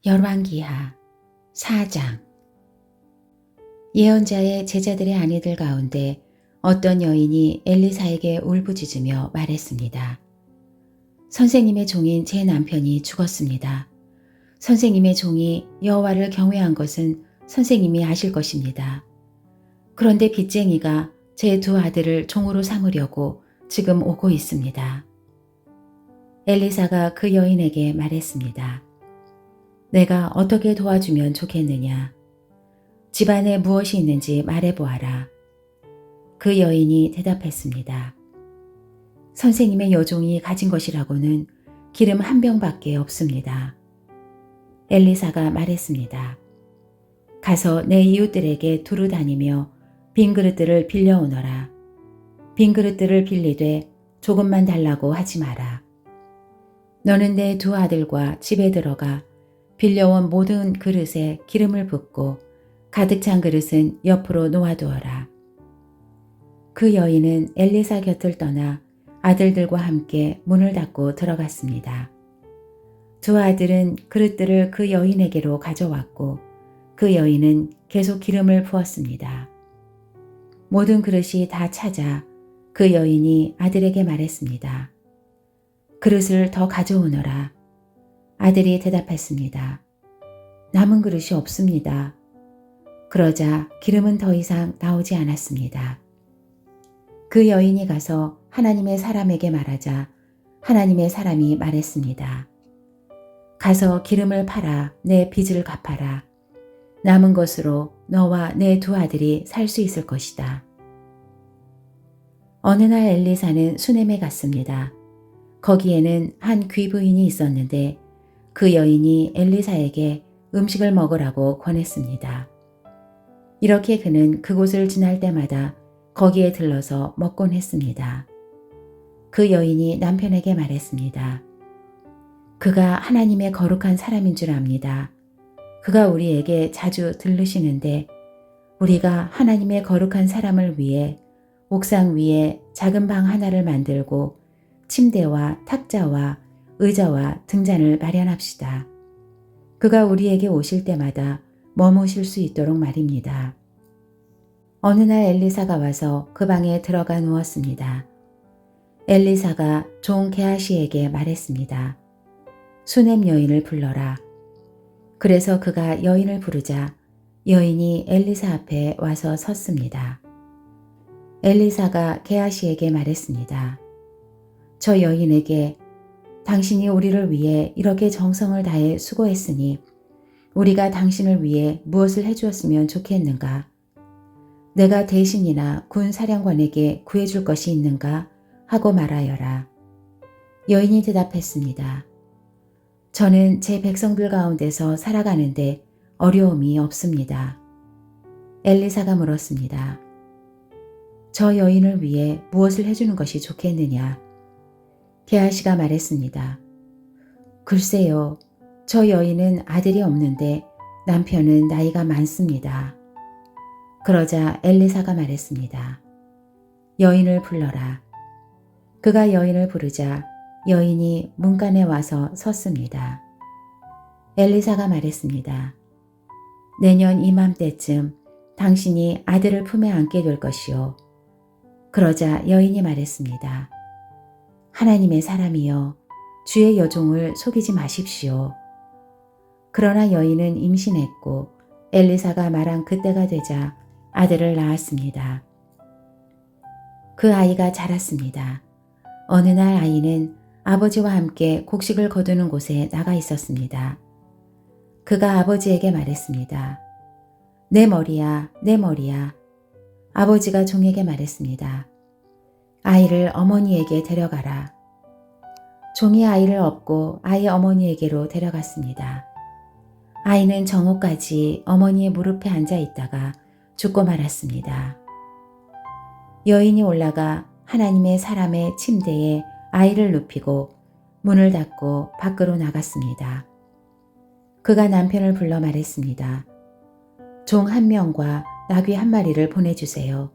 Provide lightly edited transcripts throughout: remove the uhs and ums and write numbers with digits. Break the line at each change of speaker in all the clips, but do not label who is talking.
열왕기하 4장. 예언자의 제자들의 아내들 가운데 어떤 여인이 엘리사에게 울부짖으며 말했습니다. 선생님의 종인 제 남편이 죽었습니다. 선생님의 종이 여호와를 경외한 것은 선생님이 아실 것입니다. 그런데 빚쟁이가 제 두 아들을 종으로 삼으려고 지금 오고 있습니다. 엘리사가 그 여인에게 말했습니다. 내가 어떻게 도와주면 좋겠느냐? 집안에 무엇이 있는지 말해보아라. 그 여인이 대답했습니다. 선생님의 여종이 가진 것이라고는 기름 한 병밖에 없습니다. 엘리사가 말했습니다. 가서 내 이웃들에게 두루 다니며 빈 그릇들을 빌려오너라. 빈 그릇들을 빌리되 조금만 달라고 하지 마라. 너는 내 두 아들과 집에 들어가 빌려온 모든 그릇에 기름을 붓고 가득 찬 그릇은 옆으로 놓아두어라. 그 여인은 엘리사 곁을 떠나 아들들과 함께 문을 닫고 들어갔습니다. 두 아들은 그릇들을 그 여인에게로 가져왔고 그 여인은 계속 기름을 부었습니다. 모든 그릇이 다 차자 그 여인이 아들에게 말했습니다. 그릇을 더 가져오너라. 아들이 대답했습니다. 남은 그릇이 없습니다. 그러자 기름은 더 이상 나오지 않았습니다. 그 여인이 가서 하나님의 사람에게 말하자 하나님의 사람이 말했습니다. 가서 기름을 팔아 내 빚을 갚아라. 남은 것으로 너와 내 두 아들이 살 수 있을 것이다. 어느 날 엘리사는 수넴에 갔습니다. 거기에는 한 귀부인이 있었는데 그 여인이 엘리사에게 음식을 먹으라고 권했습니다. 이렇게 그는 그곳을 지날 때마다 거기에 들러서 먹곤 했습니다. 그 여인이 남편에게 말했습니다. 그가 하나님의 거룩한 사람인 줄 압니다. 그가 우리에게 자주 들르시는데 우리가 하나님의 거룩한 사람을 위해 옥상 위에 작은 방 하나를 만들고 침대와 탁자와 의자와 등잔을 마련합시다. 그가 우리에게 오실 때마다 머무실 수 있도록 말입니다. 어느 날 엘리사가 와서 그 방에 들어가 누웠습니다. 엘리사가 종 게하시에게 말했습니다. 수넴 여인을 불러라. 그래서 그가 여인을 부르자 여인이 엘리사 앞에 와서 섰습니다. 엘리사가 게하시에게 말했습니다. 저 여인에게 당신이 우리를 위해 이렇게 정성을 다해 수고했으니 우리가 당신을 위해 무엇을 해주었으면 좋겠는가? 내가 대신이나 군 사령관에게 구해줄 것이 있는가? 하고 말하여라. 여인이 대답했습니다. 저는 제 백성들 가운데서 살아가는데 어려움이 없습니다. 엘리사가 물었습니다. 저 여인을 위해 무엇을 해주는 것이 좋겠느냐? 게하시가 말했습니다. 글쎄요, 저 여인은 아들이 없는데 남편은 나이가 많습니다. 그러자 엘리사가 말했습니다. 여인을 불러라. 그가 여인을 부르자 여인이 문간에 와서 섰습니다. 엘리사가 말했습니다. 내년 이맘때쯤 당신이 아들을 품에 안게 될 것이요. 그러자 여인이 말했습니다. 하나님의 사람이여, 주의 여종을 속이지 마십시오. 그러나 여인은 임신했고 엘리사가 말한 그때가 되자 아들을 낳았습니다. 그 아이가 자랐습니다. 어느 날 아이는 아버지와 함께 곡식을 거두는 곳에 나가 있었습니다. 그가 아버지에게 말했습니다. 내 머리야, 내 머리야. 아버지가 종에게 말했습니다. 아이를 어머니에게 데려가라. 종이 아이를 업고 아이 어머니에게로 데려갔습니다. 아이는 정오까지 어머니의 무릎에 앉아 있다가 죽고 말았습니다. 여인이 올라가 하나님의 사람의 침대에 아이를 눕히고 문을 닫고 밖으로 나갔습니다. 그가 남편을 불러 말했습니다. 종 한 명과 나귀 한 마리를 보내주세요.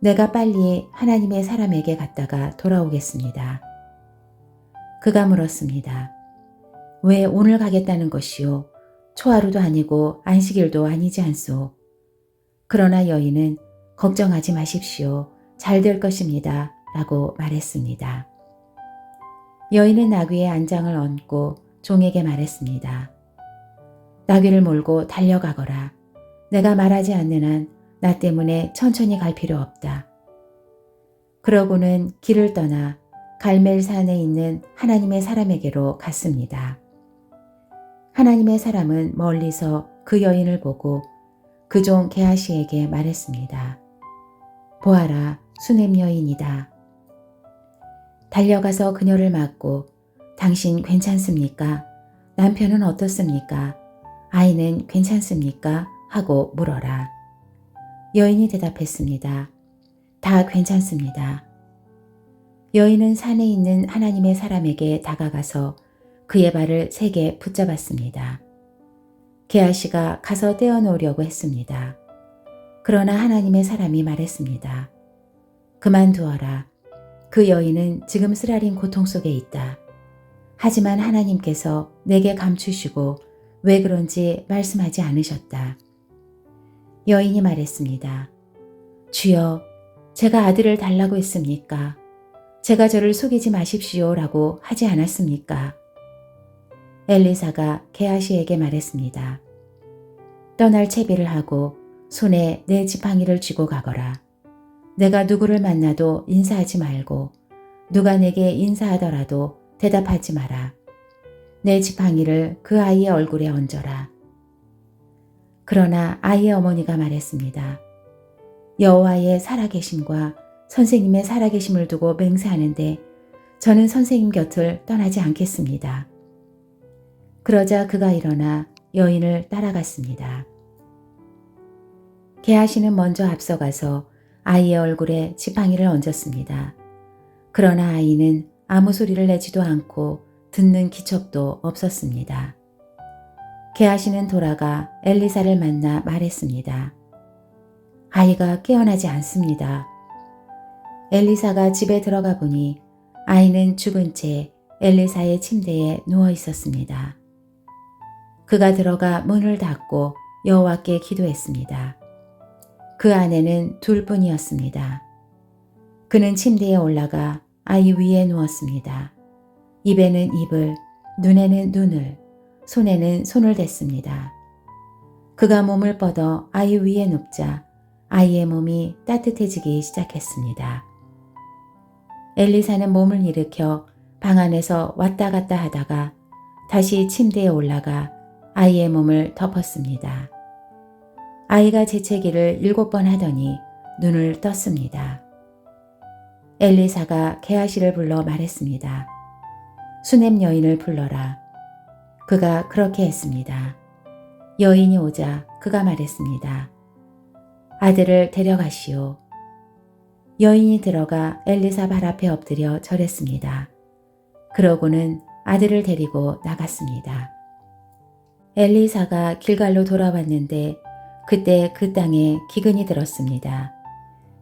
내가 빨리 하나님의 사람에게 갔다가 돌아오겠습니다. 그가 물었습니다. 왜 오늘 가겠다는 것이요? 초하루도 아니고 안식일도 아니지 않소. 그러나 여인은 걱정하지 마십시오. 잘 될 것입니다. 라고 말했습니다. 여인은 나귀의 안장을 얹고 종에게 말했습니다. 나귀를 몰고 달려가거라. 내가 말하지 않는 한 나 때문에 천천히 갈 필요 없다. 그러고는 길을 떠나 갈멜산에 있는 하나님의 사람에게로 갔습니다. 하나님의 사람은 멀리서 그 여인을 보고 그 종 게하시에게 말했습니다. 보아라, 수넴 여인이다. 달려가서 그녀를 맞고 당신 괜찮습니까? 남편은 어떻습니까? 아이는 괜찮습니까? 하고 물어라. 여인이 대답했습니다. 다 괜찮습니다. 여인은 산에 있는 하나님의 사람에게 다가가서 그의 발을 세게 붙잡았습니다. 게하시가 가서 떼어놓으려고 했습니다. 그러나 하나님의 사람이 말했습니다. 그만두어라. 그 여인은 지금 쓰라린 고통 속에 있다. 하지만 하나님께서 내게 감추시고 왜 그런지 말씀하지 않으셨다. 여인이 말했습니다. 주여, 제가 아들을 달라고 했습니까? 제가 저를 속이지 마십시오 라고 하지 않았습니까? 엘리사가 게하시에게 말했습니다. 떠날 채비를 하고 손에 내 지팡이를 쥐고 가거라. 내가 누구를 만나도 인사하지 말고 누가 내게 인사하더라도 대답하지 마라. 내 지팡이를 그 아이의 얼굴에 얹어라. 그러나 아이의 어머니가 말했습니다. 여호와의 살아계심과 선생님의 살아계심을 두고 맹세하는데 저는 선생님 곁을 떠나지 않겠습니다. 그러자 그가 일어나 여인을 따라갔습니다. 게하시는 먼저 앞서가서 아이의 얼굴에 지팡이를 얹었습니다. 그러나 아이는 아무 소리를 내지도 않고 듣는 기척도 없었습니다. 게하시는 돌아가 엘리사를 만나 말했습니다. 아이가 깨어나지 않습니다. 엘리사가 집에 들어가 보니 아이는 죽은 채 엘리사의 침대에 누워 있었습니다. 그가 들어가 문을 닫고 여호와께 기도했습니다. 그 아내는 둘뿐이었습니다. 그는 침대에 올라가 아이 위에 누웠습니다. 입에는 입을, 눈에는 눈을, 손에는 손을 댔습니다. 그가 몸을 뻗어 아이 위에 눕자 아이의 몸이 따뜻해지기 시작했습니다. 엘리사는 몸을 일으켜 방 안에서 왔다 갔다 하다가 다시 침대에 올라가 아이의 몸을 덮었습니다. 아이가 재채기를 7번 하더니 눈을 떴습니다. 엘리사가 게하시를 불러 말했습니다. 수넴 여인을 불러라. 그가 그렇게 했습니다. 여인이 오자 그가 말했습니다. 아들을 데려가시오. 여인이 들어가 엘리사 발 앞에 엎드려 절했습니다. 그러고는 아들을 데리고 나갔습니다. 엘리사가 길갈로 돌아왔는데 그때 그 땅에 기근이 들었습니다.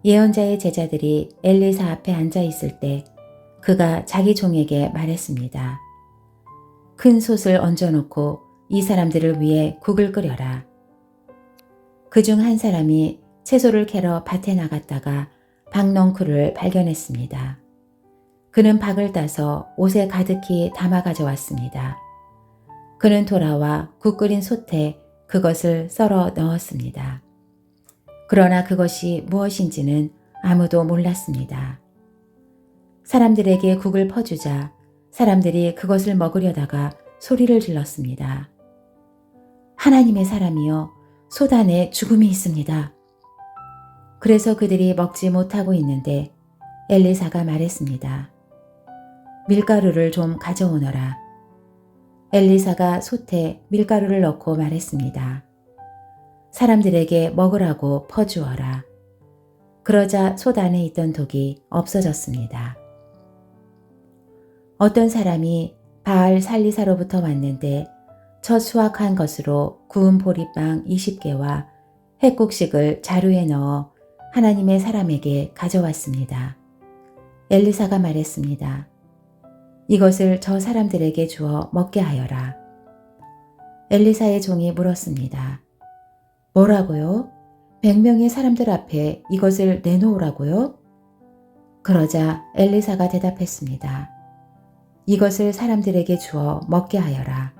예언자의 제자들이 엘리사 앞에 앉아 있을 때 그가 자기 종에게 말했습니다. 큰 솥을 얹어놓고 이 사람들을 위해 국을 끓여라. 그중 한 사람이 채소를 캐러 밭에 나갔다가 박넝쿨을 발견했습니다. 그는 박을 따서 옷에 가득히 담아 가져왔습니다. 그는 돌아와 국 끓인 솥에 그것을 썰어 넣었습니다. 그러나 그것이 무엇인지는 아무도 몰랐습니다. 사람들에게 국을 퍼주자 사람들이 그것을 먹으려다가 소리를 질렀습니다. 하나님의 사람이여, 솥 안에 죽음이 있습니다. 그래서 그들이 먹지 못하고 있는데 엘리사가 말했습니다. 밀가루를 좀 가져오너라. 엘리사가 솥에 밀가루를 넣고 말했습니다. 사람들에게 먹으라고 퍼주어라. 그러자 솥 안에 있던 독이 없어졌습니다. 어떤 사람이 바알 살리사로부터 왔는데 첫 수확한 것으로 구운 보리빵 20개와 햇국식을 자루에 넣어 하나님의 사람에게 가져왔습니다. 엘리사가 말했습니다. 이것을 저 사람들에게 주어 먹게 하여라. 엘리사의 종이 물었습니다. 뭐라고요? 100명의 사람들 앞에 이것을 내놓으라고요? 그러자 엘리사가 대답했습니다. 이것을 사람들에게 주어 먹게 하여라.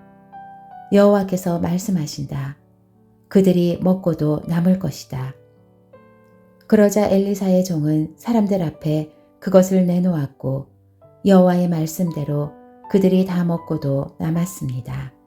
여호와께서 말씀하신다. 그들이 먹고도 남을 것이다. 그러자 엘리사의 종은 사람들 앞에 그것을 내놓았고 여호와의 말씀대로 그들이 다 먹고도 남았습니다.